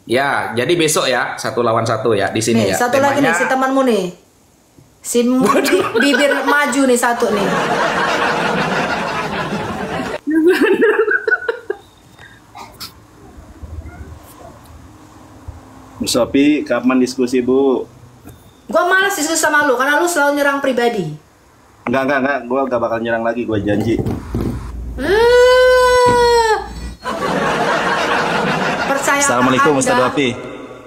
Ya, jadi besok ya, 1 lawan 1 ya di sini Nih, ya. satu lagi nih si Temanya, temanmu nih. Si bibir maju nih satu nih. Bu Sopi, kapan diskusi Bu? Gua malas diskusi sama lu karena lu selalu nyerang pribadi. Enggak. Gue gak bakal nyerang lagi, gue janji. Eh, Percayakan Assalamualaikum Ustaz Anda. Wapi.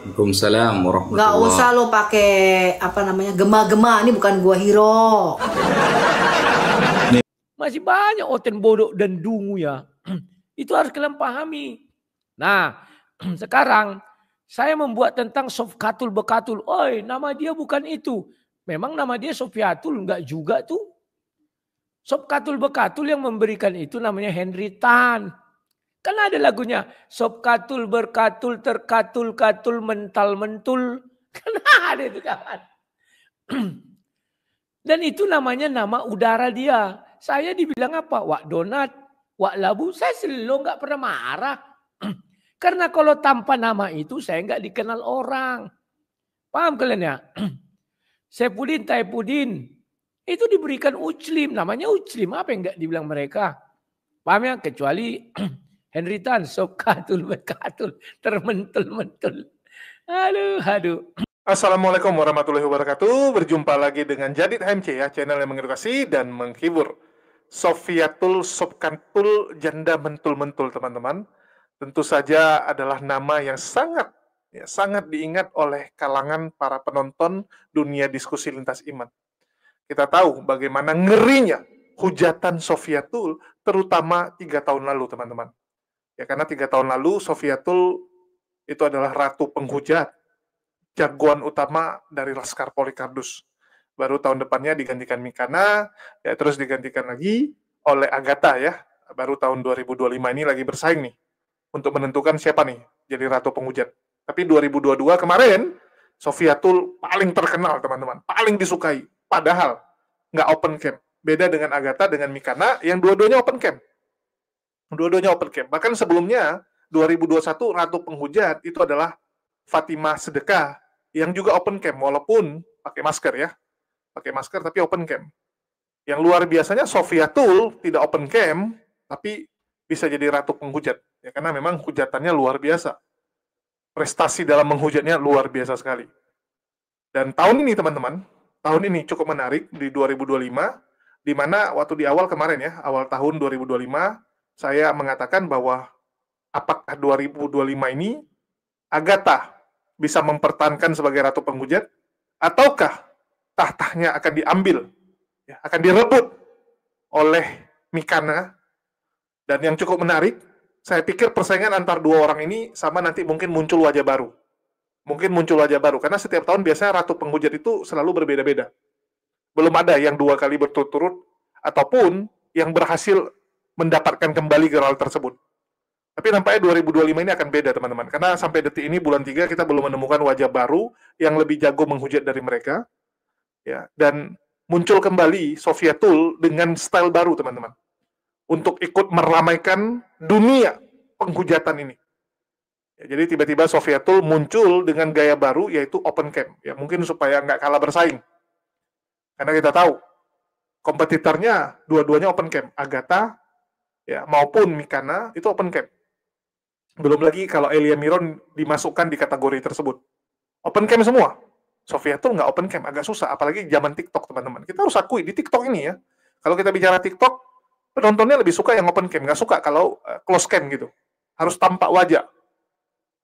Waalaikumsalam Nggak usah warahmatullah. lo pakai apa namanya gema-gema. Ini bukan gua hero. Masih banyak oten bodoh dan dungu ya. Itu harus kalian pahami. Nah, sekarang saya membuat tentang Sofkatul Bekatul. Oi, nama dia bukan itu. Memang nama dia Sofiatul, enggak juga tuh. Sofkatul Bekatul yang memberikan itu namanya Henry Tan. Kan ada lagunya. Sofkatul berkatul terkatul-katul mental-mentul. Kan ada itu kawan. Dan itu namanya nama udara dia. Saya dibilang apa? Wak Donat, Wak Labu. Saya selalu nggak pernah marah. Karena kalau tanpa nama itu saya nggak dikenal orang. Paham kalian ya? Sepudin, Taipudin. Itu diberikan Uclim. Namanya Uclim. Apa yang nggak dibilang mereka? Paham ya? Kecuali Henry Tan. Sokatul, bekatul. Termentul-mentul. Aduh. Assalamualaikum warahmatullahi wabarakatuh. Berjumpa lagi dengan Jadid HMC ya, channel yang mengedukasi dan menghibur. Sofiatul Sobkantul Janda Mentul-Mentul teman-teman. Tentu saja adalah nama yang sangat diingat oleh kalangan para penonton dunia diskusi lintas iman. Kita tahu bagaimana ngerinya hujatan Sofiatul terutama 3 tahun lalu teman-teman. Ya karena 3 tahun lalu Sofiatul itu adalah ratu penghujat, jagoan utama dari Laskar Polikardus. Baru tahun depannya digantikan Mikana, ya terus digantikan lagi oleh Agatha ya. Baru tahun 2025 ini lagi bersaing nih untuk menentukan siapa nih jadi ratu penghujat. Tapi 2022 kemarin Sofiatul paling terkenal teman-teman, paling disukai. Padahal nggak open camp. Beda dengan Agatha dengan Mikana yang dua-duanya open camp. Dua-duanya open camp. Bahkan sebelumnya 2021 ratu penghujat itu adalah Fatimah Sedekah yang juga open camp walaupun pakai masker ya. Pakai masker tapi open camp. Yang luar biasanya Sofiatul tidak open camp tapi bisa jadi ratu penghujat ya karena memang hujatannya luar biasa. Prestasi dalam menghujatnya luar biasa sekali. Dan tahun ini teman-teman, tahun ini cukup menarik di 2025 di mana waktu di awal kemarin ya, awal tahun 2025 saya mengatakan bahwa apakah 2025 ini Agatha bisa mempertahankan sebagai ratu penghujat, ataukah tahtanya akan diambil, ya, akan direbut oleh Mikana. Dan yang cukup menarik, saya pikir persaingan antar dua orang ini sama nanti mungkin muncul wajah baru. Mungkin muncul wajah baru, karena setiap tahun biasanya ratu penghujat itu selalu berbeda-beda. Belum ada yang 2 kali berturut-turut, ataupun yang berhasil mendapatkan kembali gelar tersebut. Tapi nampaknya 2025 ini akan beda teman-teman. Karena sampai detik ini bulan 3 kita belum menemukan wajah baru yang lebih jago menghujat dari mereka. Ya, dan muncul kembali Sofiatul dengan style baru teman-teman. Untuk ikut meramaikan dunia penghujatan ini. Ya, jadi tiba-tiba Sofiatul muncul dengan gaya baru yaitu open camp. Ya, mungkin supaya nggak kalah bersaing. Karena kita tahu kompetitornya dua-duanya open camp. Agatha ya, maupun Mikana itu open camp. Belum lagi kalau Elia Miron dimasukkan di kategori tersebut. Open camp semua. Sofiatul nggak open camp, agak susah. Apalagi zaman TikTok, teman-teman. Kita harus akui, di TikTok ini ya. Kalau kita bicara TikTok, penontonnya lebih suka yang open cam. Nggak suka kalau close cam gitu. Harus tampak wajah.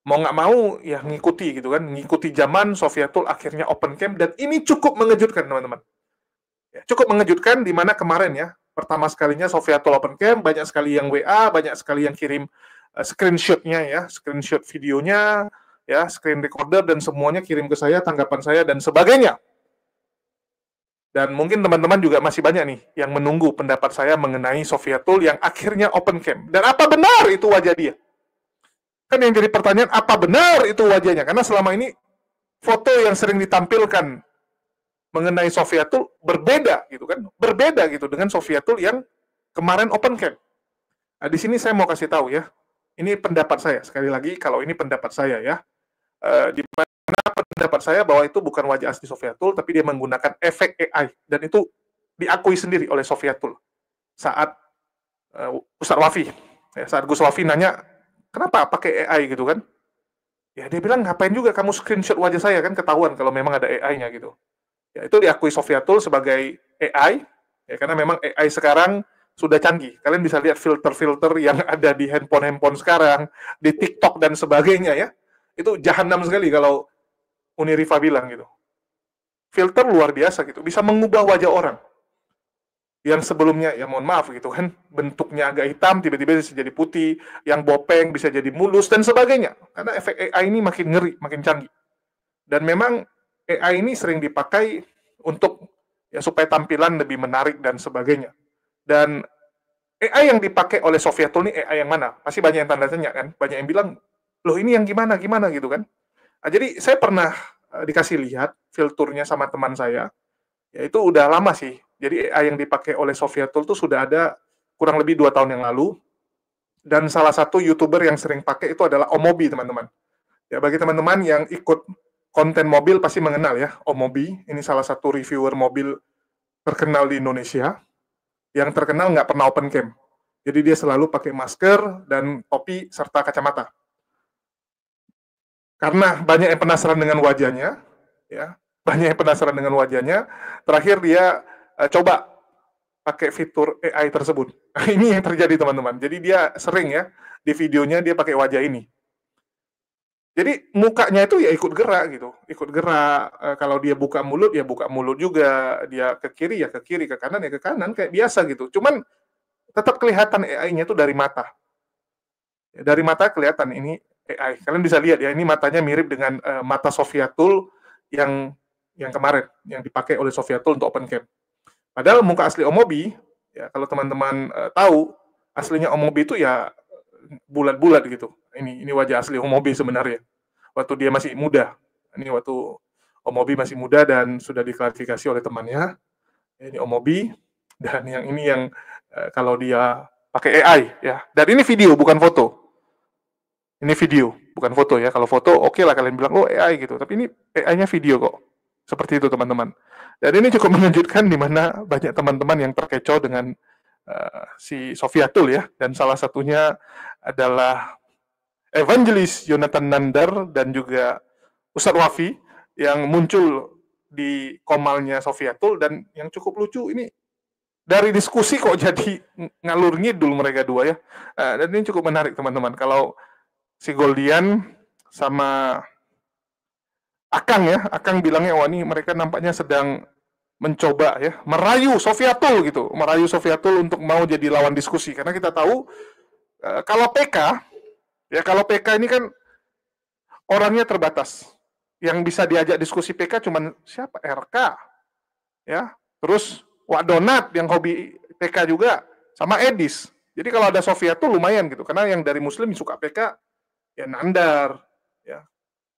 Mau nggak mau, ya ngikuti gitu kan. Ngikuti zaman, Sofiatul akhirnya open cam. Dan ini cukup mengejutkan, teman-teman. Ya, cukup mengejutkan, di mana kemarin ya, pertama sekalinya Sofiatul open cam, banyak sekali yang WA, banyak sekali yang kirim screenshot-nya ya, screenshot videonya, ya, screen recorder dan semuanya kirim ke saya, tanggapan saya dan sebagainya. Dan mungkin teman-teman juga masih banyak nih yang menunggu pendapat saya mengenai Sofiatul yang akhirnya open cam. Dan apa benar itu wajah dia? Kan yang jadi pertanyaan, apa benar itu wajahnya? Karena selama ini foto yang sering ditampilkan mengenai Sofiatul berbeda gitu kan, berbeda gitu dengan Sofiatul yang kemarin open cam. Nah, di sini saya mau kasih tahu ya. Ini pendapat saya, sekali lagi kalau ini pendapat saya ya. di mana pendapat saya bahwa itu bukan wajah asli Sofiatul, tapi dia menggunakan efek AI, dan itu diakui sendiri oleh Sofiatul saat Ustadz Wafi, ya, saat Gus Wafi nanya kenapa pakai AI gitu kan, ya dia bilang ngapain juga kamu screenshot wajah saya, kan ketahuan kalau memang ada AI-nya gitu. Ya, itu diakui Sofiatul sebagai AI, ya, karena memang AI sekarang sudah canggih. Kalian bisa lihat filter-filter yang ada di handphone sekarang, di TikTok dan sebagainya ya. Itu jahanam sekali kalau Uni Rifa bilang gitu. Filter luar biasa gitu, bisa mengubah wajah orang. Yang sebelumnya, ya mohon maaf gitu kan, bentuknya agak hitam, tiba-tiba bisa jadi putih, yang bopeng bisa jadi mulus, dan sebagainya. Karena efek AI ini makin ngeri, makin canggih. Dan memang AI ini sering dipakai untuk, ya supaya tampilan lebih menarik dan sebagainya. Dan AI yang dipakai oleh Sofiatul ini AI yang mana? Pasti banyak yang tanda tanya kan, banyak yang bilang, loh ini yang gimana gitu kan. Nah, jadi saya pernah dikasih lihat filternya sama teman saya, ya itu udah lama sih. Jadi AI yang dipakai oleh Sofiatul itu sudah ada kurang lebih 2 tahun yang lalu, dan salah satu YouTuber yang sering pakai itu adalah Omobi, teman-teman. Ya, bagi teman-teman yang ikut konten mobil pasti mengenal ya, Omobi. Ini salah satu reviewer mobil terkenal di Indonesia, yang terkenal nggak pernah open cam. Jadi dia selalu pakai masker dan topi serta kacamata. Karena banyak yang penasaran dengan wajahnya, ya, terakhir dia coba pakai fitur AI tersebut. Ini yang terjadi teman-teman. Jadi dia sering ya, di videonya dia pakai wajah ini. Jadi mukanya itu ya ikut gerak gitu, kalau dia buka mulut ya buka mulut juga, dia ke kiri ya ke kiri, ke kanan ya ke kanan, kayak biasa gitu. Cuman tetap kelihatan AI-nya itu dari mata. Ya, dari mata kelihatan ini AI. Kalian bisa lihat ya, ini matanya mirip dengan mata Sofiatul yang kemarin, yang dipakai oleh Sofiatul untuk open cam. Padahal muka asli Omobi, ya kalau teman-teman tahu, aslinya Omobi itu ya bulat-bulat gitu. Ini wajah asli Omobi sebenarnya. Waktu dia masih muda. Ini waktu Omobi masih muda dan sudah diklarifikasi oleh temannya. Ini Omobi, dan yang ini yang kalau dia pakai AI ya. Dan ini video bukan foto. Ini video, bukan foto ya. Kalau foto oke lah kalian bilang, oh AI gitu. Tapi ini AI-nya video kok. Seperti itu teman-teman. Dan ini cukup mengejutkan di mana banyak teman-teman yang terkecoh dengan si Sofiatul ya. Dan salah satunya adalah Evangelis Yonatan Nandar dan juga Ustadz Wafi yang muncul di komalnya Sofiatul. Dan yang cukup lucu ini, dari diskusi kok jadi ngalur ngidul mereka dua ya. Dan ini cukup menarik teman-teman. Kalau si Goldian sama Akang ya, Akang bilangnya, wah ini mereka nampaknya sedang mencoba ya, merayu Sofiatul gitu, merayu Sofiatul untuk mau jadi lawan diskusi. Karena kita tahu, kalau PK ini kan orangnya terbatas. Yang bisa diajak diskusi PK cuman siapa? RK, ya, terus Wak Donat yang hobi PK juga, sama Edis. Jadi kalau ada Sofiatul lumayan gitu, karena yang dari Muslim suka PK, ya Nandar, ya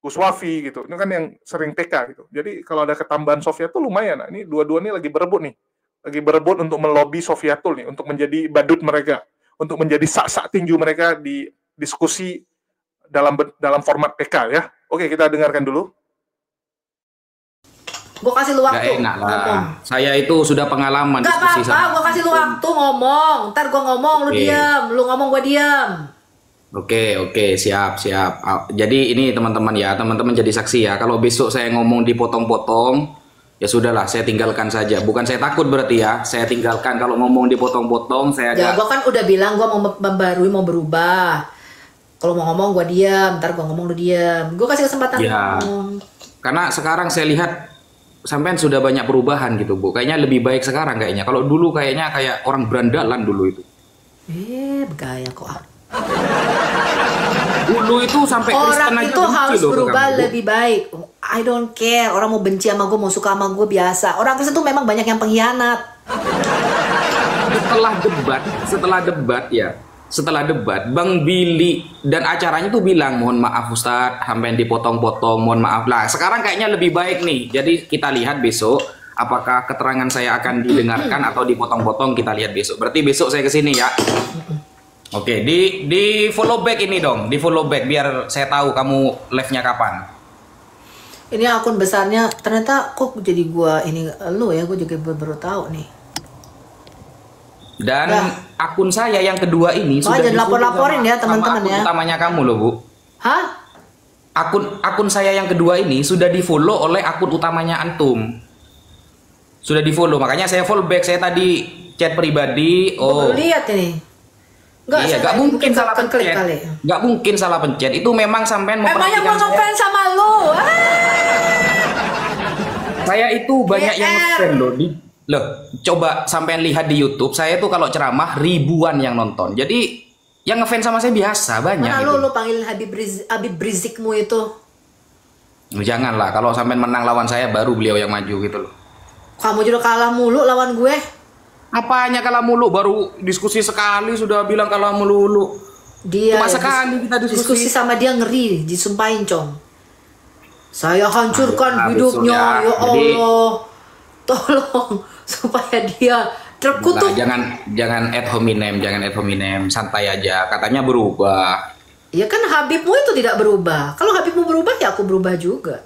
Gus Wafi gitu. Ini kan yang sering PK gitu. Jadi kalau ada ketambahan Sofiatul lumayan. Nah, ini dua-dua ini lagi berebut nih. Lagi berebut untuk melobi Sofiatul nih, untuk menjadi badut mereka, untuk menjadi sak-sak tinju mereka di diskusi dalam format PK ya. Oke, kita dengarkan dulu. Gue kasih lu waktu. Gak enak lah. Saya itu sudah pengalaman Gak diskusi apa-apa, gue kasih lu waktu ngomong. Ntar gue ngomong, lu diam. Lu ngomong, gue diam. Oke, siap. Jadi ini teman-teman ya, teman-teman jadi saksi ya. Kalau besok saya ngomong dipotong-potong, ya sudahlah, saya tinggalkan saja. Bukan saya takut berarti ya, saya tinggalkan. Kalau ngomong dipotong-potong, saya ya gue kan udah bilang gue mau membarui, mau berubah. Kalau mau ngomong gue diam, ntar gue ngomong lu diam. Gue kasih kesempatan ya, ngomong. Karena sekarang saya lihat sampean sudah banyak perubahan gitu Bu. Kayaknya lebih baik sekarang kayaknya. Kalau dulu kayaknya kayak orang berandalan dulu itu. Bergaya kok. Dulu itu sampai orang Kristen itu aja harus loh berubah kamu, Bu. lebih baik. I don't care. Orang mau benci sama gue, mau suka sama gue biasa. Orang Kristen tuh memang banyak yang pengkhianat. Setelah debat, Bang Billy dan acaranya tuh bilang, mohon maaf Ustadz, sampai dipotong-potong, mohon maaf. Lah, sekarang kayaknya lebih baik nih. Jadi kita lihat besok, apakah keterangan saya akan didengarkan atau dipotong-potong, kita lihat besok. Berarti besok saya kesini ya. Oke, di follow back ini dong, di follow back biar saya tahu kamu live-nya kapan. Ini akun besarnya ternyata kok jadi gua ini lu ya, gua juga baru tahu nih. Dan Nah. akun saya yang kedua ini sudah jangan di-follow lapor-laporin sama- ya, teman-teman sama akun ya. utamanya kamu loh, Bu. Hah? Akun saya yang kedua ini sudah di-follow oleh akun utamanya antum. Sudah di-follow, makanya saya follow back. Saya tadi chat pribadi. Gua baru lihat ini. Iya, gak mungkin salah klik pencet. kali. Gak mungkin salah pencet. Itu memang sampean Emangnya memperhatikan gua saya. ngefans sama lu? Saya itu banyak yang GR. ngefans loh. Loh, coba sampean lihat di YouTube. Saya tuh kalau ceramah ribuan yang nonton. Jadi yang ngefans sama saya biasa banyak. Mana gitu. lu panggil Habib Rizikmu itu? Janganlah, kalau sampean menang lawan saya baru beliau yang maju gitu loh. Kamu juga kalah mulu lawan gue. Apanya kalah mulu, baru diskusi sekali sudah bilang kalah mulu. Dia Cuma sekali kita diskusi. sama dia ngeri, disumpahin com. Saya hancurkan Ah, hidupnya, besok ya. ya Jadi- Allah. Tolong supaya dia Nah, terkutuk. jangan ad hominem, santai aja. Katanya berubah. Ya kan Habibmu itu tidak berubah. Kalau Habibmu berubah ya aku berubah juga.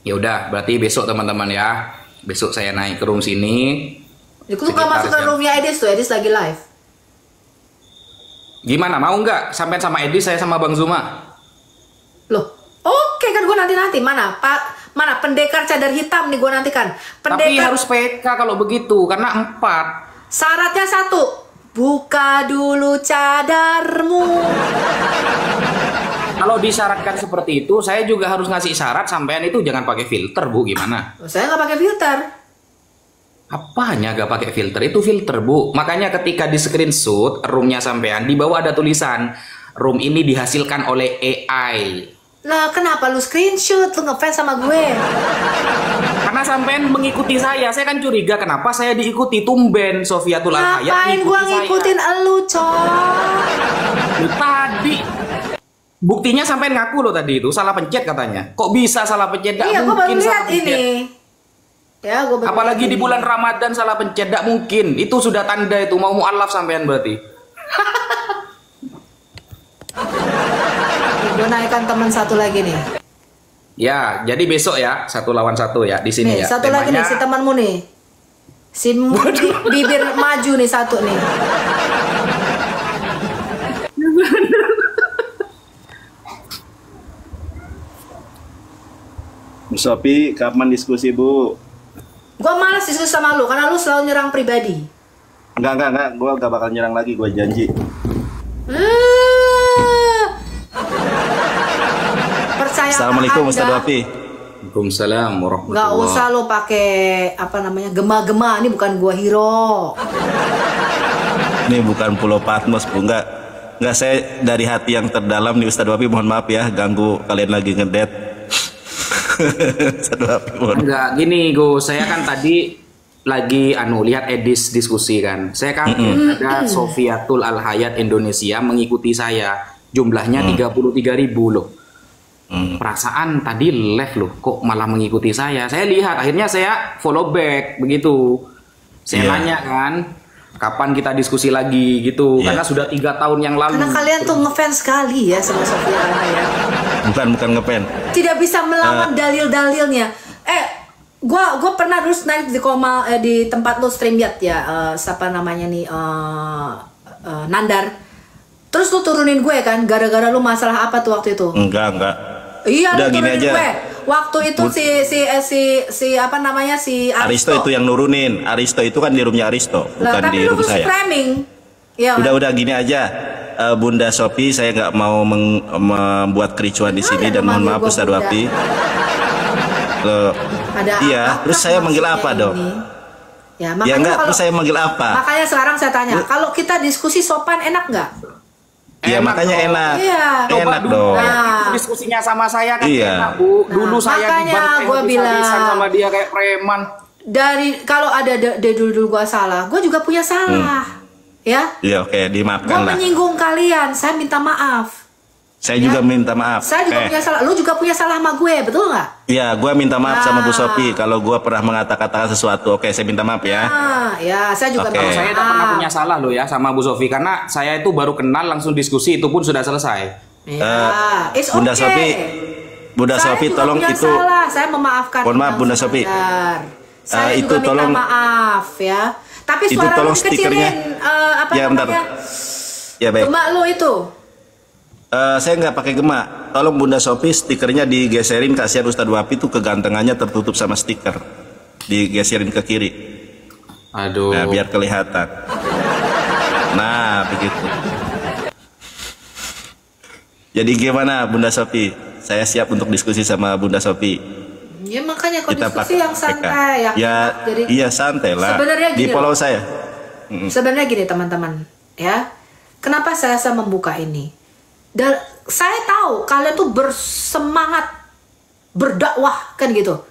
Ya udah, berarti besok teman-teman ya. Besok saya naik ke room sini. Ya, aku suka Sekitar masuk ke jam- roomnya Edis tuh, Edis lagi live. Gimana, mau nggak? Sampai sama Edi, saya sama Bang Zuma. Loh, oke kan gue nanti mana mana pendekar cadar hitam nih gue nantikan. Tapi Pendekar harus PK kalau begitu, karena 4. syaratnya 1, buka dulu cadarmu. Kalau disyaratkan seperti itu, saya juga harus ngasih syarat sampean itu jangan pakai filter, Bu. Gimana? Saya nggak pakai filter. Apanya gak pakai filter? Itu filter, Bu. Makanya ketika di screenshot roomnya sampean, di bawah ada tulisan room ini dihasilkan oleh AI. Lah kenapa lu screenshot? Lu ngefans sama gue. Karena sampean mengikuti saya kan curiga kenapa saya diikuti. Tumben Sofiatul Al-Hayat Ngapain gua ngikutin elu, coy? Tadi buktinya sampean ngaku loh tadi itu salah pencet katanya. Kok bisa salah pencet? Gak Iya, gua baru mungkin lihat salah pencet. ini. Ya, gua baru Apalagi lihat di ini. bulan Ramadan salah pencet, gak mungkin. Itu sudah tanda itu mau mualaf sampean berarti. Gue naikkan teman satu lagi nih. Ya, jadi besok ya 1 lawan 1 ya di sini Nih, ya. satu lagi nih Temanya- si temanmu nih. Si bibir maju nih satu nih. Bu Sopi, kapan diskusi Bu? Gua malas diskusi sama lu karena lu selalu nyerang pribadi. Enggak. Gue gak bakal nyerang lagi, gue janji. Percaya Assalamualaikum Ustaz Wapi. Waalaikumsalam warahmatullahi Gak usah lo pakai apa namanya gema-gema, ini bukan gua hero. Ini bukan Pulau Patmos, Bu. Enggak, saya dari hati yang terdalam nih Ustaz Wapi, mohon maaf ya ganggu kalian lagi ngedet. Ustaz Wapi, mohon. Enggak, gini Go, saya kan tadi lagi lihat Edis diskusi kan. Saya kaget ada Sofiatul Al-Hayat Indonesia mengikuti saya. Jumlahnya 33.000 loh. Perasaan tadi live loh, kok malah mengikuti saya. Saya lihat, akhirnya saya follow back begitu. Saya Iya. nanya kan, kapan kita diskusi lagi gitu? Iya. Karena sudah 3 tahun yang lalu. Karena kalian tuh ngefans sekali ya sama Sofia Al-Hayat. Bukan ngepen. Tidak bisa melawan dalil-dalilnya. Gua pernah terus naik di tempat lu StreamYard ya, siapa namanya nih, Nandar. Terus lu turunin gue kan, gara-gara lu masalah apa tuh waktu itu? Enggak. Iya, Udah, lu gini turunin aja. gue. Waktu itu si apa namanya si Aristo itu yang nurunin. Aristo itu kan di roomnya Aristo, Lah, bukan tapi di lu room saya. framing. Ya, Udah gini aja. Bunda Sopi, saya nggak mau membuat kericuan di sini dan mohon maaf Ustaz Wapi. Loh, ada iya, apa terus saya manggil maksudnya apa dong? ini? Ya, Ya makanya enggak, kalau terus saya manggil apa? makanya sekarang saya tanya, kalau kita diskusi sopan enak nggak? Iya, makanya dong. enak. Iya. Coba Enak dulu dong. Nah. diskusinya sama saya kan Iya. enak, Bu. Dulu Nah, saya makanya dibantai gua habis-habisan bilang. sama dia kayak preman. Dari kalau ada dari dulu gua salah, gua juga punya salah. Ya? Iya, oke, Gua dimaafkan lah. menyinggung kalian, saya minta maaf. Saya juga minta maaf. Saya juga punya salah. Lu juga punya salah sama gue, betul nggak? Iya, gue minta maaf sama Bu Sophie kalau gue pernah mengatakan sesuatu. Oke, saya minta maaf ya. Ya, saya juga minta maaf. Saya tidak pernah punya salah loh ya sama Bu Sophie, karena saya itu baru kenal langsung diskusi, itu pun sudah selesai. It's Bunda okay. Sophie, Bunda Sophie tolong punya itu. salah. Saya memaafkan. Mohon maaf Bunda Sophie. Saya itu juga tolong minta maaf ya. Tapi itu suara tolong lu kecilin, apa ya, bentar. namanya? Ya baik. Gemak lu itu. Saya nggak pakai gemak. Tolong Bunda Sophie stikernya digeserin, kasihan Ustadz Wapi tuh kegantengannya tertutup sama stiker. Digeserin ke kiri. Aduh. Nah, biar kelihatan. Nah, begitu. Jadi gimana Bunda Sophie? Saya siap untuk diskusi sama Bunda Sophie. Ya makanya kalau Kita diskusi yang santai ya. Jadi, iya santai lah. Sebenarnya di gini follow loh. saya. Sebenarnya gini teman-teman, ya. Kenapa saya membuka ini? Dan saya tahu kalian tuh bersemangat berdakwah kan gitu.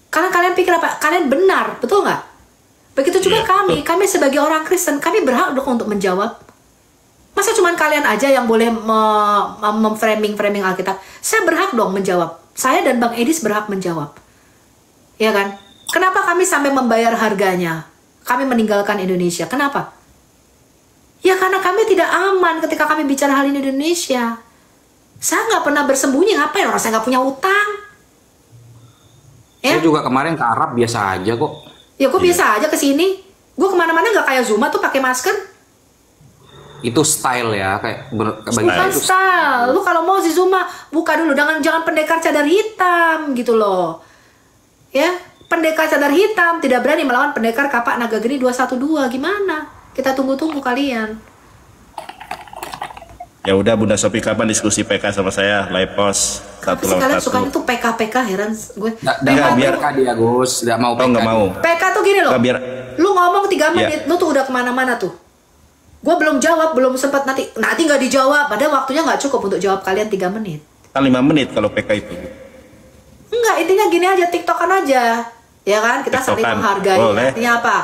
Karena kalian pikir apa? Kalian benar, betul nggak? Begitu juga kami sebagai orang Kristen, kami berhak dong untuk menjawab. Masa cuman kalian aja yang boleh memframing Alkitab? Saya berhak dong menjawab. Saya dan Bang Edis berhak menjawab. Ya kan? Kenapa kami sampai membayar harganya? Kami meninggalkan Indonesia. Kenapa? Ya karena kami tidak aman ketika kami bicara hal ini di Indonesia. Saya nggak pernah bersembunyi. Ngapain? Orang saya nggak punya utang. Ya? Saya juga kemarin ke Arab biasa aja kok. Ya gue biasa aja ke sini. Gue kemana-mana nggak kayak Zuma tuh pakai masker. Itu style ya, kayak Bukan style. Lu kalau mau si Zuma buka dulu, jangan pendekar cadar hitam gitu loh. Ya, pendekar cadar hitam tidak berani melawan pendekar kapak naga geni 212. Gimana? Kita tunggu-tunggu kalian. Ya udah Bunda Sophie, kapan diskusi PK sama saya? Live post Tapi kalian suka itu PK heran gue. Nggak biar dia Gus, nggak mau PK. Nggak mau. PK tuh gini loh. Biar... Lu ngomong 3 menit, lu tuh udah kemana-mana tuh. Gue belum jawab, belum sempat nanti nggak dijawab. Padahal waktunya nggak cukup untuk jawab kalian 3 menit. Kan 5 menit kalau PK itu. Enggak, intinya gini aja, tiktokan aja. Ya kan, kita saling menghargai. Artinya apa?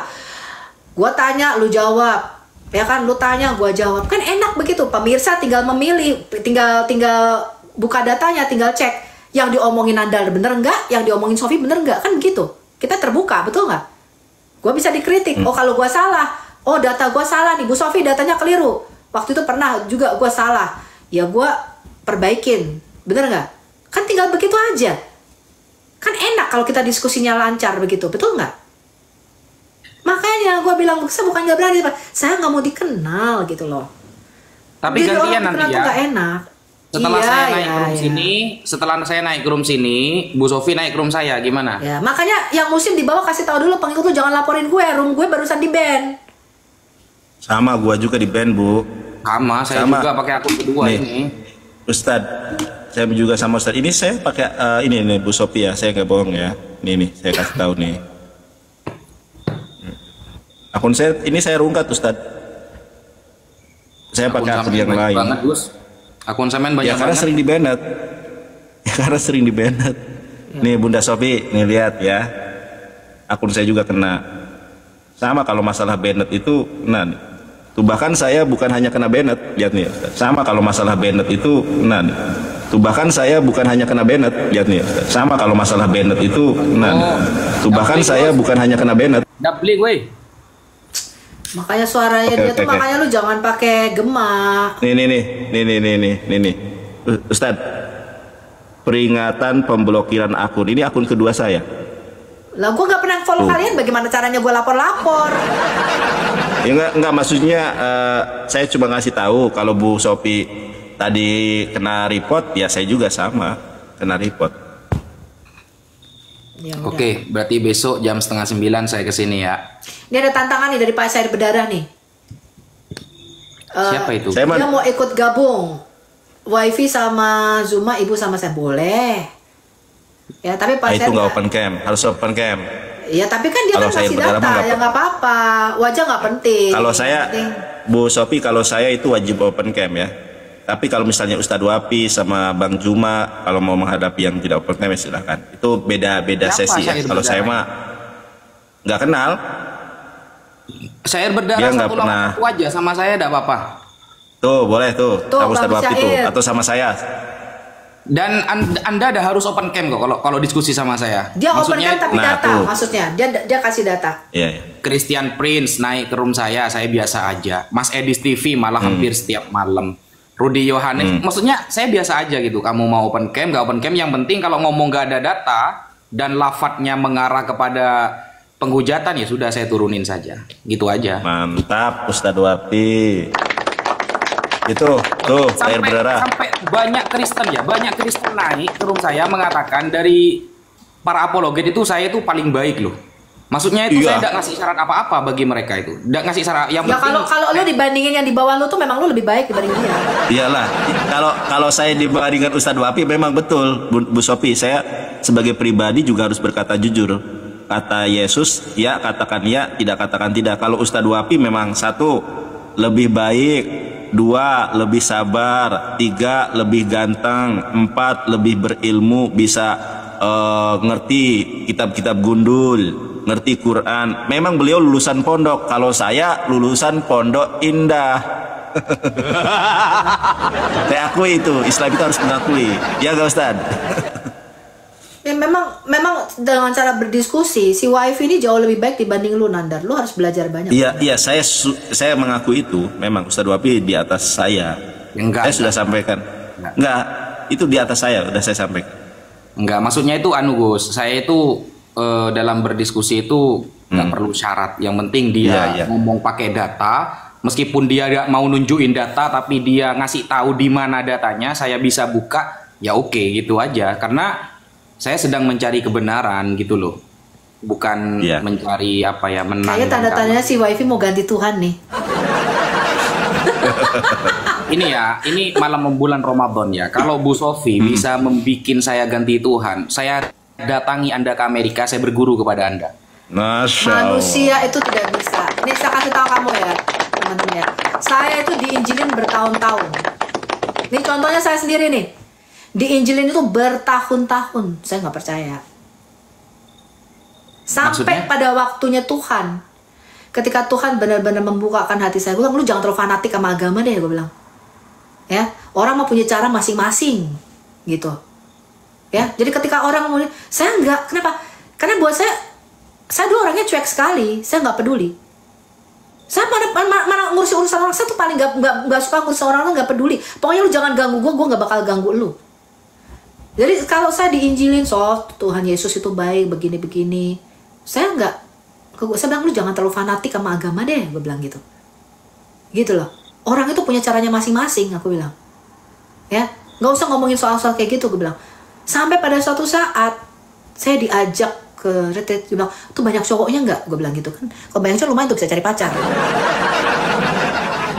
Gue tanya, lu jawab. Ya kan, lu tanya, gue jawab. Kan enak begitu. Pemirsa tinggal memilih, tinggal buka datanya, tinggal cek. Yang diomongin Nandal bener nggak? Yang diomongin Sophie bener nggak? Kan begitu. Kita terbuka, betul nggak? Gue bisa dikritik. Oh kalau gue salah. Oh data gue salah nih, Bu Sophie datanya keliru. Waktu itu pernah juga gue salah. Ya gue perbaikin. Bener nggak? Kan tinggal begitu aja. Kan enak kalau kita diskusinya lancar begitu. Betul nggak? Makanya gue bilang, saya bukan nggak berani. Saya nggak mau dikenal gitu loh. Tapi jadi gantian nanti ya. Gak enak. Setelah saya naik ke room sini, setelah saya naik ke room sini, Bu Sophie naik ke room saya, gimana? Ya, makanya yang musim di bawah kasih tahu dulu pengikut lu, jangan laporin gue. Room gue barusan di ban. Sama gua juga di band Bu. Saya juga pakai akun kedua nih, ini. Ustadz, saya juga sama Ustadz. Ini saya pakai ini nih Bu Sophie ya, saya nggak bohong ya. Nih saya kasih tahu nih. Akun saya ini saya rungkat Ustadz. Saya pakai akun yang lain. Banget, Gus. Akun semen banyak ya, karena banget. sering di banned. Ya, karena sering di banned. Nih Bunda Sophie, nih lihat ya. Akun saya juga kena. Sama kalau masalah banned itu, nah nih. Tuh bahkan saya bukan hanya kena banned, lihat nih. Sama kalau masalah banned itu, nah nih. Tuh bahkan saya bukan hanya kena banned, lihat nih. Sama kalau masalah banned itu, nah nih. Tuh bahkan saya bukan hanya kena banned. Dapli gue. Makanya suaranya dia tuh makanya lu jangan pakai gemak. Nih. Ustadz, peringatan pemblokiran akun. Ini akun kedua saya. Lah gue gak pernah follow kalian, bagaimana caranya gue lapor-lapor? Ya enggak maksudnya saya cuma ngasih tahu kalau Bu Sophie tadi kena report, ya saya juga sama kena report. Ya, Oke, berarti besok jam 8:30 saya kesini ya. Ini ada tantangan nih dari Pak Sair Berdarah nih. Siapa itu? Dia mau ikut gabung Wifi sama Zuma, ibu sama saya boleh. Ya tapi Pak itu nggak open cam, harus open cam. Ya tapi kan dia kalau kan masih data, ya nggak apa-apa. Wajah nggak penting. Kalau saya, Bu Sophie, kalau saya itu wajib open cam ya. Tapi kalau misalnya Ustadz Wapi sama Bang Juma kalau mau menghadapi yang tidak open cam ya silahkan. Itu beda sesi ya. Kalau saya mah nggak kenal. Saya berdarah dia nggak satu pernah wajah sama saya, tidak apa-apa. Tuh, boleh tuh. Tuh, Sama Ustadz Bagus Wapi tuh. Syair. Atau sama saya. Dan Anda ada harus open cam kok kalau diskusi sama saya. Dia open kan tapi Nah, data tuh. maksudnya. Dia kasih data. Iya, iya. Christian Prince naik ke room saya biasa aja. Mas Edis TV malah hampir setiap malam. Rudy Yohanes, maksudnya saya biasa aja gitu. Kamu mau open cam, nggak open cam, yang penting kalau ngomong nggak ada data dan lafadznya mengarah kepada penghujatan ya sudah saya turunin saja. Gitu aja. Mantap Ustadz Wapi. Itu tuh air berdarah. Sampai banyak Kristen naik ke room saya mengatakan dari para apologet itu saya itu paling baik loh. Maksudnya itu Iya. saya tidak ngasih syarat apa-apa bagi mereka itu. Tidak ngasih syarat yang Ya penting. kalau lu dibandingin yang di bawah lu tuh memang lu lebih baik dibanding dia. Iyalah. Kalau saya dibandingkan Ustadz Wapi memang betul Bu Sophie. Saya sebagai pribadi juga harus berkata jujur. Kata Yesus ya katakan ya, tidak katakan tidak. Kalau Ustadz Wapi memang satu lebih baik, dua lebih sabar, tiga lebih ganteng, empat lebih berilmu, bisa ngerti kitab-kitab gundul, ngerti Quran. Memang beliau lulusan pondok. Kalau saya lulusan Pondok Indah. Saya akui itu. Islam itu harus mengakui. Ya gak Ustad? Ya memang dengan cara berdiskusi si wifi ini jauh lebih baik dibanding lu Nandar. Lu harus belajar banyak. Iya saya mengaku itu. Memang Ustadz Wapi di atas saya. Enggak. Saya sudah sampaikan. Enggak. Itu di atas saya. Sudah saya sampaikan. Enggak, maksudnya itu Gus. Saya itu dalam berdiskusi itu nggak perlu syarat. Yang penting dia Iya. ngomong pakai data. Meskipun dia nggak mau nunjukin data, tapi dia ngasih tahu di mana datanya, saya bisa buka. Ya oke, gitu aja. Karena saya sedang mencari kebenaran gitu loh, bukan mencari apa ya menang. Kayaknya tanda-tandanya si wifi mau ganti Tuhan nih. Ini malam bulan Ramadan ya. Kalau Bu Sophie bisa membikin saya ganti Tuhan, saya datangi Anda ke Amerika, saya berguru kepada Anda. Masya Allah. Manusia itu tidak bisa. Ini saya kasih tahu kamu ya, teman-teman ya. Saya itu diinjilin bertahun-tahun. Ini contohnya saya sendiri nih. Diinjilin itu bertahun-tahun. Saya nggak percaya. Sampai Maksudnya? pada waktunya Tuhan. Ketika Tuhan benar-benar membukakan hati saya, gue bilang, lu jangan terlalu fanatik sama agama deh, gue bilang. Ya, orang mau punya cara masing-masing, gitu. Ya, jadi ketika orang mau, saya nggak, kenapa? Karena buat saya dulu orangnya cuek sekali, saya nggak peduli. Saya mana ngurusin urusan orang, saya tuh paling nggak suka ngurusin orang, nggak peduli. Pokoknya lu jangan ganggu gue nggak bakal ganggu lu. Jadi kalau saya diinjilin soal Tuhan Yesus itu baik begini-begini, saya bilang lu jangan terlalu fanatik sama agama deh, gue bilang gitu. Gitu loh. Orang itu punya caranya masing-masing, aku bilang. Ya, nggak usah ngomongin soal-soal kayak gitu, gue bilang. Sampai pada suatu saat saya diajak ke retreat, dia bilang, tuh banyak cowoknya nggak? Gue bilang gitu kan. Kalau banyak cowok lumayan tuh bisa cari pacar.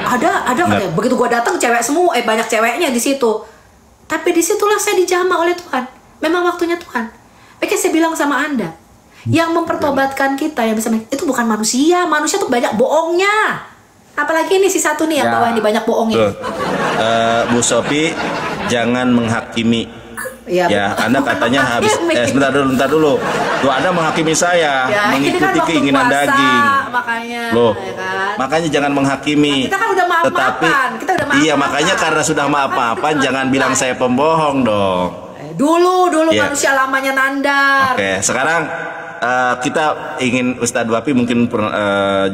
Ada katanya. Begitu gue datang cewek semua, banyak ceweknya di situ. Tapi disitulah saya dijamah oleh Tuhan. Memang waktunya Tuhan. Makanya saya bilang sama Anda, yang mempertobatkan kita, yang bisa itu bukan manusia. Manusia tuh banyak bohongnya. Apalagi ini si satu nih yang bawah ini banyak bohongnya. Bu Sophie, jangan menghakimi. Ya, Anda katanya habis. Sebentar dulu. Tuh Anda menghakimi saya, ya, mengikuti kan keinginan puasa, daging. Makanya, Loh, ya kan? makanya jangan menghakimi. Nah, kita kan udah maaf-maafan. Iya, makanya karena sudah maaf-maafan, jangan bilang saya pembohong dong. Dulu Iya. manusia lamanya Nandar. Oke, sekarang kita ingin Ustadz Wapi mungkin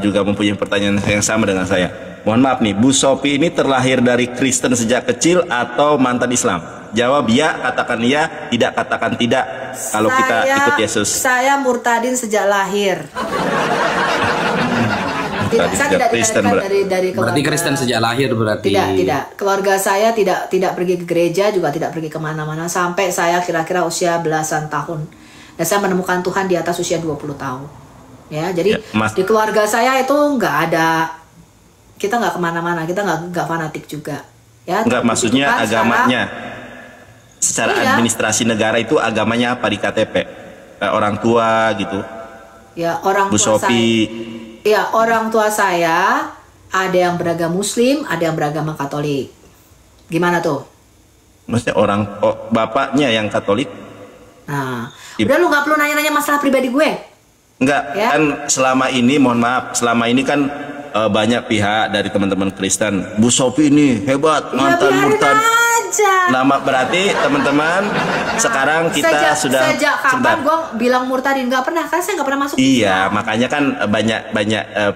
juga mempunyai pertanyaan yang sama dengan saya. Mohon maaf nih, Bu Sophie ini terlahir dari Kristen sejak kecil atau mantan Islam? Jawab ya, katakan ya, tidak katakan tidak. Kalau kita ikut Yesus. Saya murtadin sejak lahir. Saya tidak Kristen dari keluarga. Berarti Kristen sejak lahir berarti. Tidak. Keluarga saya tidak pergi ke gereja, juga tidak pergi kemana-mana sampai saya kira-kira usia belasan tahun. Dan saya menemukan Tuhan di atas usia 20 tahun. Ya, jadi di keluarga saya itu nggak ada, kita nggak kemana-mana, kita nggak fanatik juga. Ya. Nggak, maksudnya agamanya. Secara administrasi negara itu agamanya apa di KTP? Orang tua gitu. Ya, orang Bu tua Sophie. Ya, orang tua saya ada yang beragama Muslim, ada yang beragama Katolik. Gimana tuh? Maksudnya bapaknya yang Katolik? Nah, udah lu nggak perlu nanya-nanya masalah pribadi gue. Enggak, Ya? kan selama ini, mohon maaf, selama ini kan banyak pihak dari teman-teman Kristen, Bu Sophie ini hebat, Ya mantan biarin murtad. aja. Nama berarti teman-teman sekarang kita sejak kapan gue bilang murtadin? Nggak pernah, karena saya nggak pernah masuk. Iya, makanya kan banyak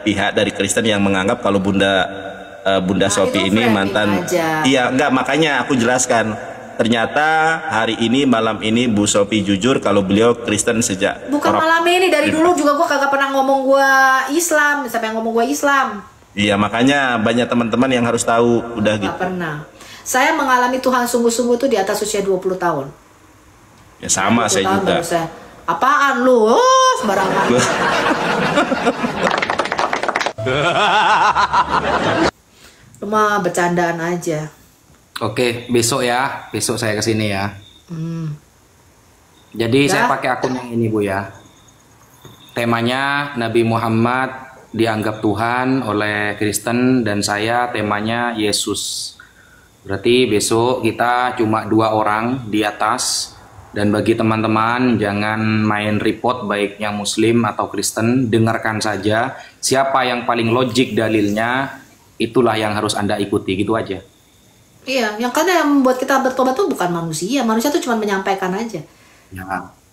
pihak dari Kristen yang menganggap kalau Bunda Sophie itu ini framing mantan. aja. Iya, enggak, makanya aku jelaskan. Ternyata hari ini malam ini Bu Sophie jujur kalau beliau Kristen sejak Bukan malam ini, dari dulu juga gue kagak pernah ngomong gue Islam. Siapa yang ngomong gue Islam? Iya, makanya banyak teman-teman yang harus tahu udah gitu. Nggak pernah. Saya mengalami Tuhan sungguh-sungguh tuh di atas usia 20 tahun. Ya sama 20 saya tahun juga. baru apaan lu? Oh, sembarangan. Lu mah bercandaan aja. Oke, besok ya. Besok saya kesini ya. Jadi saya pakai akun yang ini Bu ya. Temanya Nabi Muhammad dianggap Tuhan oleh Kristen dan saya temanya Yesus. Berarti besok kita cuma 2 orang di atas. Dan bagi teman-teman jangan main report baiknya Muslim atau Kristen. Dengarkan saja siapa yang paling logik dalilnya, itulah yang harus Anda ikuti, gitu aja. Iya, yang karena yang membuat kita bertobat tuh bukan manusia. Manusia tuh cuma menyampaikan aja.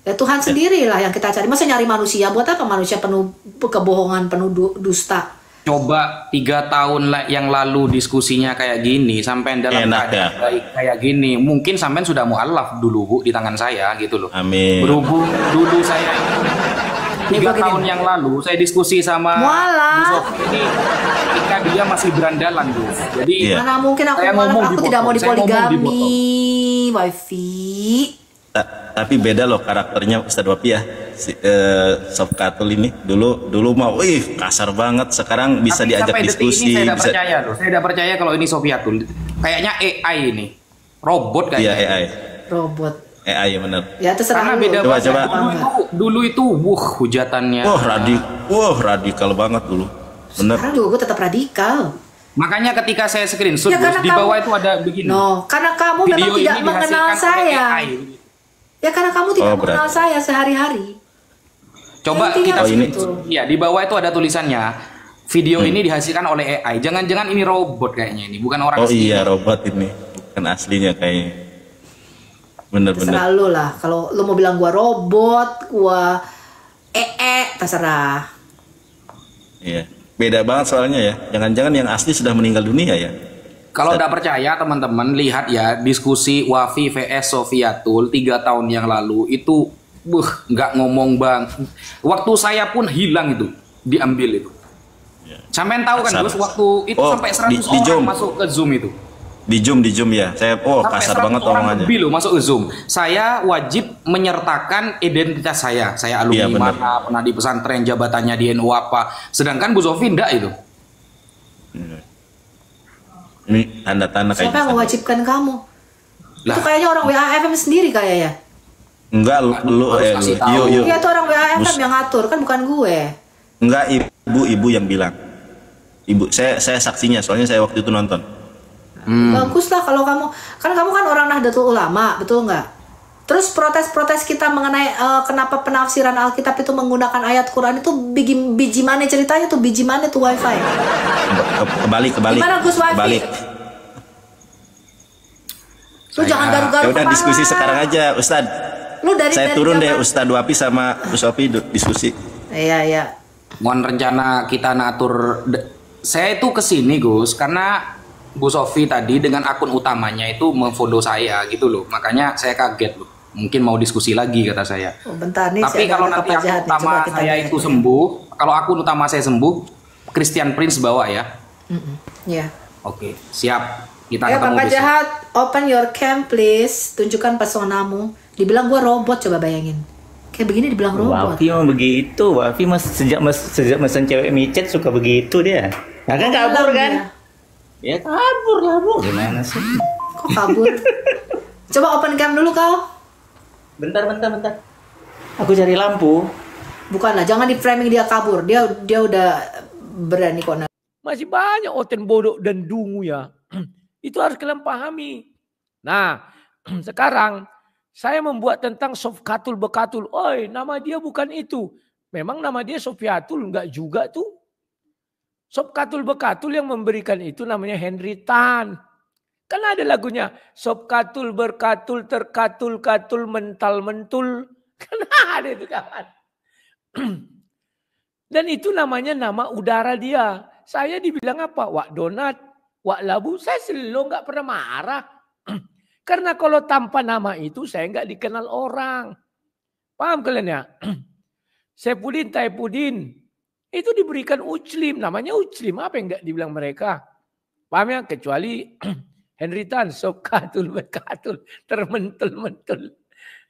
Ya Tuhan sendirilah yang kita cari. Masa nyari manusia? Buat apa manusia penuh kebohongan, penuh dusta? Coba 3 tahun yang lalu diskusinya kayak gini, sampai dalam keadaan baik kayak gini, mungkin sampean sudah mualaf dulu Bu di tangan saya gitu loh. Amin. Berhubung dulu saya 3 tahun yang lalu saya diskusi sama Bu Sophie ini ketika dia masih berandalan Bu. Jadi mana mungkin aku mualaf, aku tidak mau dipoligami, wifi. Tapi beda loh karakternya Ustadz Wapi ya, Sob Katul ini dulu mau kasar banget, sekarang bisa tapi diajak diskusi. Ini saya tidak percaya loh, saya tidak percaya kalau ini Sofiatul. Kayaknya AI ini, robot kayaknya. Iya AI. Robot. AI ya benar. Ya terserah. Karena beda coba. Dulu itu, hujatannya. Radikal banget dulu. Bener. Sekarang juga gue tetap radikal. Makanya ketika saya screenshot Ya, di bawah itu ada begini. No, karena kamu memang tidak mengenal saya. Ya karena kamu tidak mengenal saya sehari-hari. Coba kita ya di bawah itu ada tulisannya. Video ini dihasilkan oleh AI. Jangan-jangan ini robot kayaknya ini, bukan orang asli. Iya, robot ini. Bukan aslinya kayaknya. Bener-bener. Terserah lu lah. Kalau lu mau bilang gua robot, gua terserah. Iya. Beda banget soalnya ya. Jangan-jangan yang asli sudah meninggal dunia ya. Kalau tidak percaya teman-teman lihat ya diskusi Wafi vs Sofiatul 3 tahun yang lalu itu nggak ngomong bang. Waktu saya pun hilang itu, diambil itu. Sampai tahu kan Gus waktu itu sampai 100 orang masuk ke Zoom itu. Di Zoom ya. Saya kasar banget omongannya. Lebih loh masuk ke Zoom. Saya wajib menyertakan identitas saya. Saya alumni mana, pernah di pesantren, jabatannya di NU apa. Sedangkan Bu Sophie enggak itu. Ini tanda-tanda kayak siapa yang mewajibkan kamu? Itu kayaknya orang WAFM sendiri kayaknya. Enggak, lu Iya tuh orang WAFM yang ngatur, kan bukan gue. Enggak, ibu yang bilang. Ibu, saya saksinya, soalnya saya waktu itu nonton. Bagus lah kalau kamu, kan kamu kan orang Nahdlatul Ulama, betul nggak? Terus protes-protes kita mengenai kenapa penafsiran Alkitab itu menggunakan ayat Quran itu biji mana ceritanya tuh, biji mana tuh wifi? Kembali. Gimana Gus wifi? Kembali. Lu jangan garu-garu. Ya udah diskusi sekarang aja, Ustad. Saya turun deh, Ustad Wapi sama Bu Sophie diskusi. Iya. Mohon rencana kita ngatur. Saya itu kesini Gus karena Bu Sophie tadi dengan akun utamanya itu memfollow saya gitu loh. Makanya saya kaget loh. Mungkin mau diskusi lagi kata saya. Bentar nih. Tapi kalau nanti akun utama saya itu sembuh, kalau akun utama saya sembuh, Christian Prince bawa ya. Iya. Oke, siap. Kita ya, ketemu Pak besok. Jahat, open your cam please. Tunjukkan personamu. Dibilang gua robot, coba bayangin. Kayak begini dibilang robot. Wafi mah begitu. Wafi sejak mesen cewek micet suka begitu dia. Nah, kan kabur kan? Ya kabur lah Bu. Gimana sih? Kok kabur? Coba open cam dulu kau. Bentar. Aku cari lampu. Bukanlah, jangan di framing dia kabur. Dia udah berani kok. Masih banyak oten bodoh dan dungu ya. Itu harus kalian pahami. Nah, sekarang saya membuat tentang Sofkatul Bekatul. Oi, nama dia bukan itu. Memang nama dia Sofiatul, enggak juga tuh. Sob katul bekatul yang memberikan itu namanya Henry Tan. Kan ada lagunya. Sob katul berkatul terkatul-katul mental-mentul. Kan ada itu kawan. Dan itu namanya nama udara dia. Saya dibilang apa? Wak Donat, Wak Labu. Saya selalu nggak pernah marah. Karena kalau tanpa nama itu saya nggak dikenal orang. Paham kalian ya? Saipudin, Taipudin. Itu diberikan Uclim. Namanya Uclim. Apa yang nggak dibilang mereka? Paham ya? Kecuali Henry Tan. Sob katul berkatul. Termentul-mentul.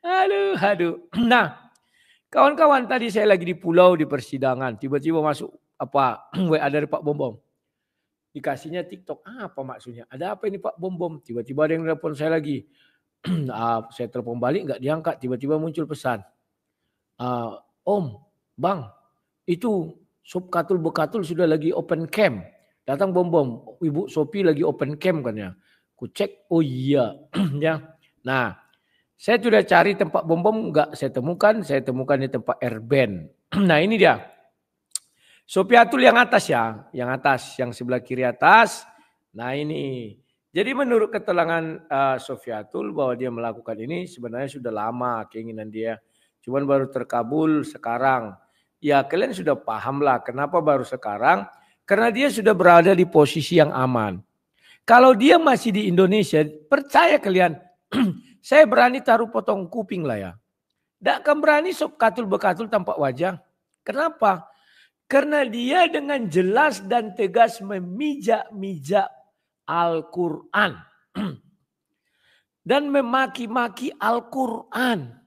Aduh. Nah. Kawan-kawan, tadi saya lagi di pulau di persidangan. Tiba-tiba masuk WA dari Pak Bom. Dikasihnya TikTok. Apa maksudnya? Ada apa ini Pak Bom? Tiba-tiba ada yang telepon saya lagi. Saya telepon balik nggak diangkat. Tiba-tiba muncul pesan. Om, Bang, itu Sob katul bekatul sudah lagi open cam. Datang Bom. Ibu Sophie lagi open cam kan ya. Ku cek, oh iya. Ya. Nah, saya sudah cari tempat Bom nggak saya temukan di tempat Airben. Nah ini dia. Sofiatul yang atas ya, yang sebelah kiri atas. Nah ini. Jadi menurut keterangan Sofiatul bahwa dia melakukan ini sebenarnya sudah lama keinginan dia. Cuman baru terkabul sekarang. Ya kalian sudah paham lah kenapa baru sekarang. Karena dia sudah berada di posisi yang aman. Kalau dia masih di Indonesia, percaya kalian, saya berani taruh potong kuping lah ya. Tidak akan berani sob katul bekatul tampak wajah. Kenapa? Karena dia dengan jelas dan tegas memijak-mijak Al-Quran. Dan memaki-maki Al-Quran.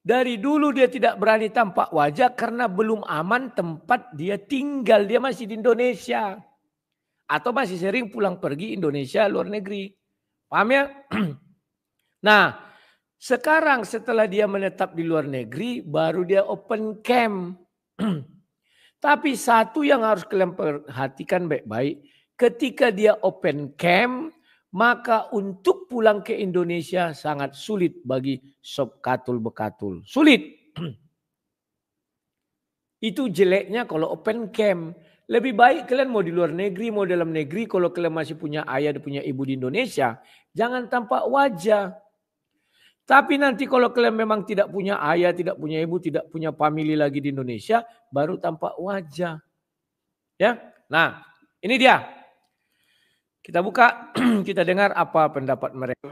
Dari dulu dia tidak berani tampak wajah karena belum aman tempat dia tinggal. Dia masih di Indonesia. Atau masih sering pulang pergi Indonesia luar negeri. Paham ya? Nah, sekarang setelah dia menetap di luar negeri, baru dia open cam. Tapi satu yang harus kalian perhatikan baik-baik. Ketika dia open cam, maka untuk pulang ke Indonesia sangat sulit bagi sob katul bekatul. Sulit. Itu jeleknya kalau open cam. Lebih baik kalian mau di luar negeri, mau dalam negeri. Kalau kalian masih punya ayah dan punya ibu di Indonesia, jangan tampak wajah. Tapi nanti kalau kalian memang tidak punya ayah, tidak punya ibu, tidak punya family lagi di Indonesia, baru tampak wajah. Ya, nah ini dia. Kita buka, kita dengar apa pendapat mereka.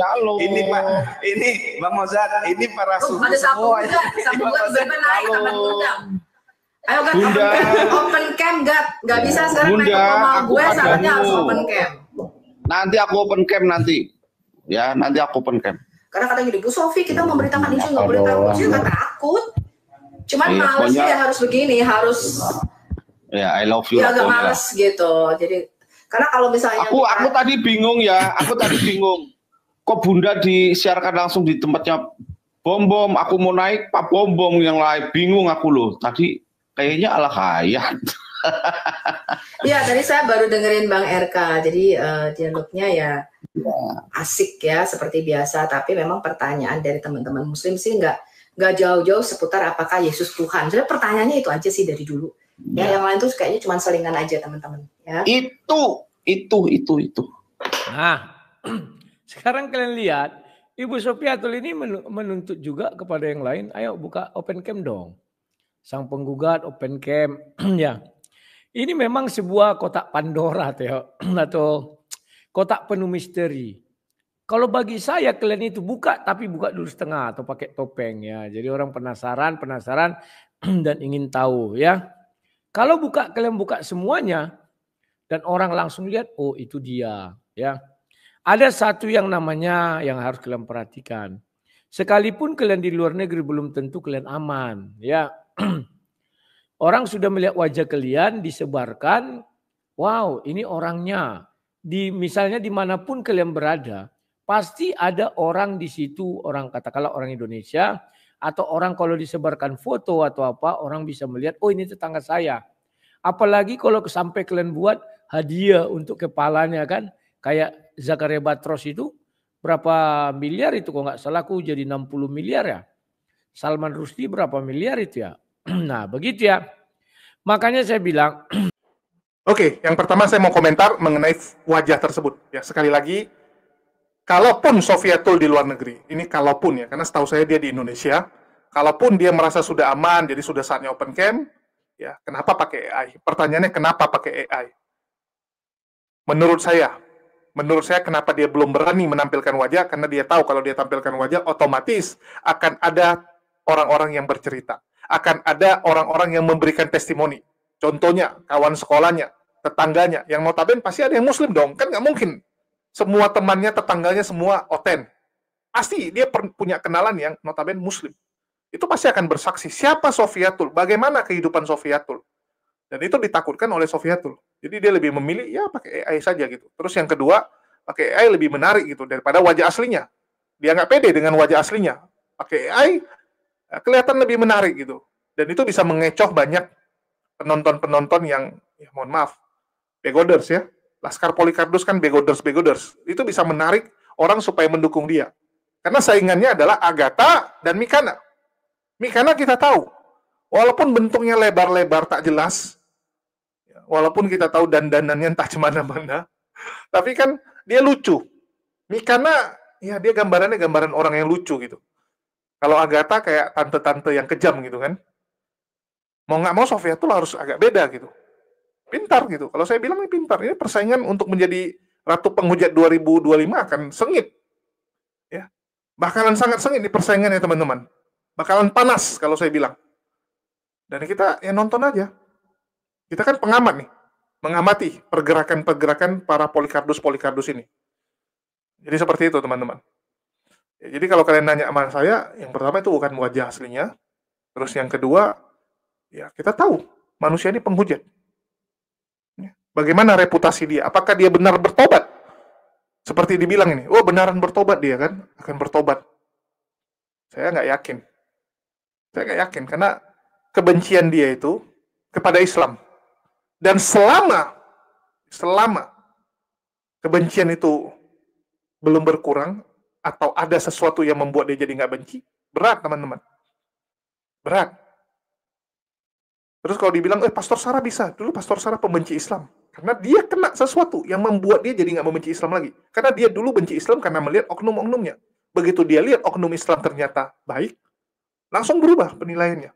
Halo. Ini Pak, ini Bang Mozart, ini para suku semua. Sambung naik Ayo Gat, open cam Gat. Gak bisa sekarang naik ke rumah gue, sarannya harus open cam. Nanti aku open cam nanti. Ya, nanti aku open cam. Karena katanya gini, Bu Sofi kita memberitakan ini nggak boleh takut. Saya nggak takut. Cuman males dia harus begini, harus. Ya, I love you. Ya agak males gitu. Jadi karena kalau misalnya aku tadi bingung ya, kok Bunda disiarkan langsung di tempatnya Bom, aku mau naik Pak Bom yang lain, bingung aku loh. Tadi kayaknya ala Hayat. Iya, tadi saya baru dengerin Bang RK. Jadi dialognya ya asik ya seperti biasa, tapi memang pertanyaan dari teman-teman muslim sih nggak jauh-jauh seputar apakah Yesus Tuhan. Jadi pertanyaannya itu aja sih dari dulu. Ya, yang lain tuh kayaknya cuma selingan aja teman-teman. Ya. Itu. Nah, sekarang kalian lihat Ibu Sofiatul ini menuntut juga kepada yang lain. Ayo buka open cam dong. Sang penggugat open cam. Ya, ini memang sebuah kotak Pandora atau kotak penuh misteri. Kalau bagi saya kalian itu buka, tapi buka dulu setengah atau pakai topeng ya. Jadi orang penasaran dan ingin tahu ya. Kalau kalian buka semuanya dan orang langsung lihat, oh itu dia ya. Ada satu yang namanya yang harus kalian perhatikan. Sekalipun kalian di luar negeri belum tentu kalian aman ya. Orang sudah melihat wajah kalian disebarkan, wow ini orangnya. Misalnya dimanapun kalian berada, pasti ada orang di situ, orang katakanlah orang Indonesia, atau orang kalau disebarkan foto atau apa, orang bisa melihat, oh ini tetangga saya. Apalagi kalau sampai kalian buat hadiah untuk kepalanya kan, kayak Zakaria Batros itu, berapa miliar itu kok nggak salah aku jadi 60 miliar ya. Salman Rushdie berapa miliar itu ya. Nah begitu ya. Makanya saya bilang, Oke, yang pertama saya mau komentar mengenai wajah tersebut. Ya, sekali lagi, kalaupun Sofiatul di luar negeri, ini kalaupun ya, karena setahu saya dia di Indonesia, kalaupun dia merasa sudah aman, jadi sudah saatnya open cam, ya kenapa pakai AI? Pertanyaannya kenapa pakai AI? Menurut saya kenapa dia belum berani menampilkan wajah, karena dia tahu kalau dia tampilkan wajah, otomatis akan ada orang-orang yang bercerita. Akan ada orang-orang yang memberikan testimoni. Contohnya, kawan sekolahnya, tetangganya, yang notabene pasti ada yang muslim dong, kan nggak mungkin. Semua temannya, tetangganya, semua oten. Pasti dia punya kenalan yang notabene muslim. Itu pasti akan bersaksi, siapa Sofiatul, bagaimana kehidupan Sofiatul. Dan itu ditakutkan oleh Sofiatul. Jadi dia lebih memilih, ya pakai AI saja gitu. Terus yang kedua, pakai AI lebih menarik gitu, daripada wajah aslinya. Dia nggak pede dengan wajah aslinya. Pakai AI, kelihatan lebih menarik gitu. Dan itu bisa mengecoh banyak penonton-penonton yang, ya mohon maaf, begoders ya. Laskar Polycarpus kan begoders. Itu bisa menarik orang supaya mendukung dia. Karena saingannya adalah Agatha dan Mikana. Mikana kita tahu, walaupun bentuknya lebar-lebar tak jelas, walaupun kita tahu dandanannya entah cemana-mana, tapi kan dia lucu. Mikana, ya dia gambarannya gambaran orang yang lucu gitu. Kalau Agatha kayak tante-tante yang kejam gitu kan. Mau nggak mau Sofiatul harus agak beda gitu. Pintar gitu. Kalau saya bilang ini pintar. Ini persaingan untuk menjadi Ratu Penghujat 2025 akan sengit. Ya. Bakalan sangat sengit nih persaingannya teman-teman. Bakalan panas kalau saya bilang. Dan kita ya nonton aja. Kita kan pengamat nih. Mengamati pergerakan-pergerakan para Polycarpus ini. Jadi seperti itu teman-teman. Ya, jadi kalau kalian nanya sama saya, yang pertama itu bukan wajah aslinya. Terus yang kedua, ya kita tahu manusia ini penghujat. Bagaimana reputasi dia? Apakah dia benar bertobat? Seperti dibilang ini, oh benaran bertobat dia kan, akan bertobat. Saya nggak yakin, karena kebencian dia itu kepada Islam. Dan selama kebencian itu belum berkurang, atau ada sesuatu yang membuat dia jadi nggak benci, berat teman-teman. Berat. Terus kalau dibilang, Pastor Sarah bisa. Dulu Pastor Sarah pembenci Islam. Karena dia kena sesuatu yang membuat dia jadi nggak membenci Islam lagi. Karena dia dulu benci Islam karena melihat oknum-oknumnya. Begitu dia lihat oknum Islam ternyata baik, langsung berubah penilaiannya.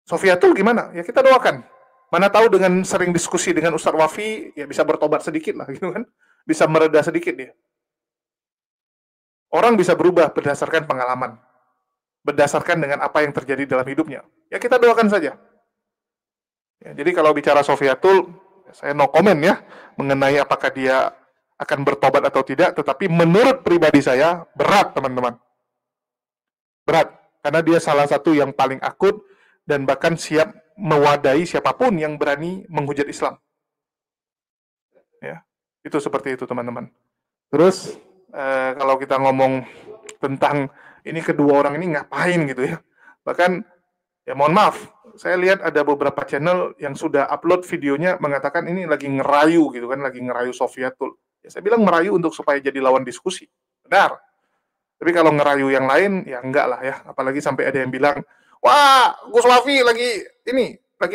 Sofiatul gimana? Ya kita doakan. Mana tahu dengan sering diskusi dengan Ustadz Wafi, ya bisa bertobat sedikit lah gitu kan. Bisa mereda sedikit dia. Orang bisa berubah berdasarkan pengalaman. Berdasarkan dengan apa yang terjadi dalam hidupnya. Ya kita doakan saja. Ya, jadi kalau bicara Sofiatul, saya no comment ya, mengenai apakah dia akan bertobat atau tidak, tetapi menurut pribadi saya, berat teman-teman. Berat, karena dia salah satu yang paling akut, dan bahkan siap mewadahi siapapun yang berani menghujat Islam. Ya, itu seperti itu teman-teman. Terus, kalau kita ngomong tentang ini kedua orang ini ngapain gitu ya. Bahkan, ya mohon maaf, saya lihat ada beberapa channel yang sudah upload videonya mengatakan ini lagi ngerayu gitu kan, lagi ngerayu Sofiatul. Ya saya bilang merayu untuk supaya jadi lawan diskusi. Benar. Tapi kalau ngerayu yang lain, ya enggak lah ya. Apalagi sampai ada yang bilang, wah Gus Wafi lagi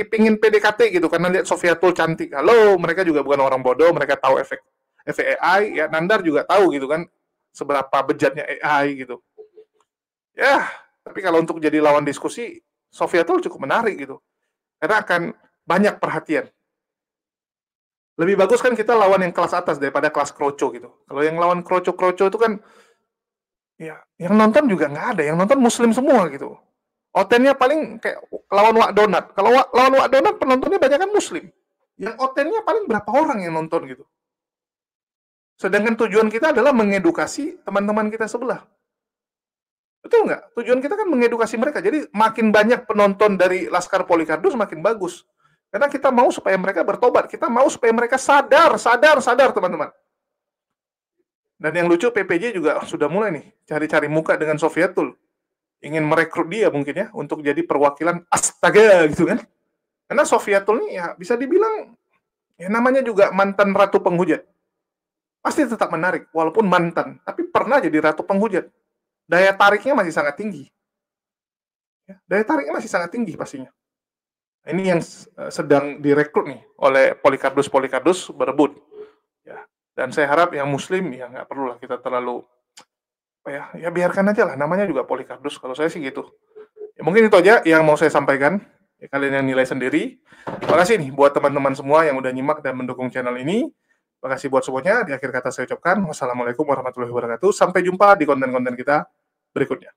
pingin PDKT gitu, karena lihat Sofiatul cantik. Halo, mereka juga bukan orang bodoh, mereka tahu efek AI, ya Nandar juga tahu gitu kan, seberapa bejatnya AI gitu. Ya, tapi kalau untuk jadi lawan diskusi, Sofiatul cukup menarik gitu. Karena akan banyak perhatian. Lebih bagus kan kita lawan yang kelas atas daripada kelas kroco gitu. Kalau yang lawan kroco-kroco itu kan, ya yang nonton juga nggak ada. Yang nonton muslim semua gitu. Otennya paling kayak lawan Wak Donat. Kalau lawan Wak Donat penontonnya banyak kan muslim. Yang otennya paling berapa orang yang nonton gitu. Sedangkan tujuan kita adalah mengedukasi teman-teman kita sebelah. Betul nggak? Tujuan kita kan mengedukasi mereka. Jadi makin banyak penonton dari Laskar Polycarpus makin bagus. Karena kita mau supaya mereka bertobat. Kita mau supaya mereka sadar teman-teman. Dan yang lucu PPJ juga sudah mulai nih cari-cari muka dengan Sofiatul. Ingin merekrut dia mungkin ya untuk jadi perwakilan astaga gitu kan. Karena Sofiatul nih ya bisa dibilang ya namanya juga mantan ratu penghujat. Pasti tetap menarik walaupun mantan, tapi pernah jadi ratu penghujat. Daya tariknya masih sangat tinggi. Ya, daya tariknya masih sangat tinggi pastinya. Ini yang sedang direkrut nih oleh Polikardus berebut. Ya. Dan saya harap yang Muslim ya nggak perlu lah kita terlalu ya biarkan aja lah, namanya juga Polikardus. Kalau saya sih gitu. Ya, mungkin itu aja yang mau saya sampaikan. Ya, kalian yang nilai sendiri. Terima kasih nih buat teman-teman semua yang udah nyimak dan mendukung channel ini. Terima kasih buat semuanya. Di akhir kata saya ucapkan wassalamualaikum warahmatullahi wabarakatuh. Sampai jumpa di konten-konten kita berikutnya.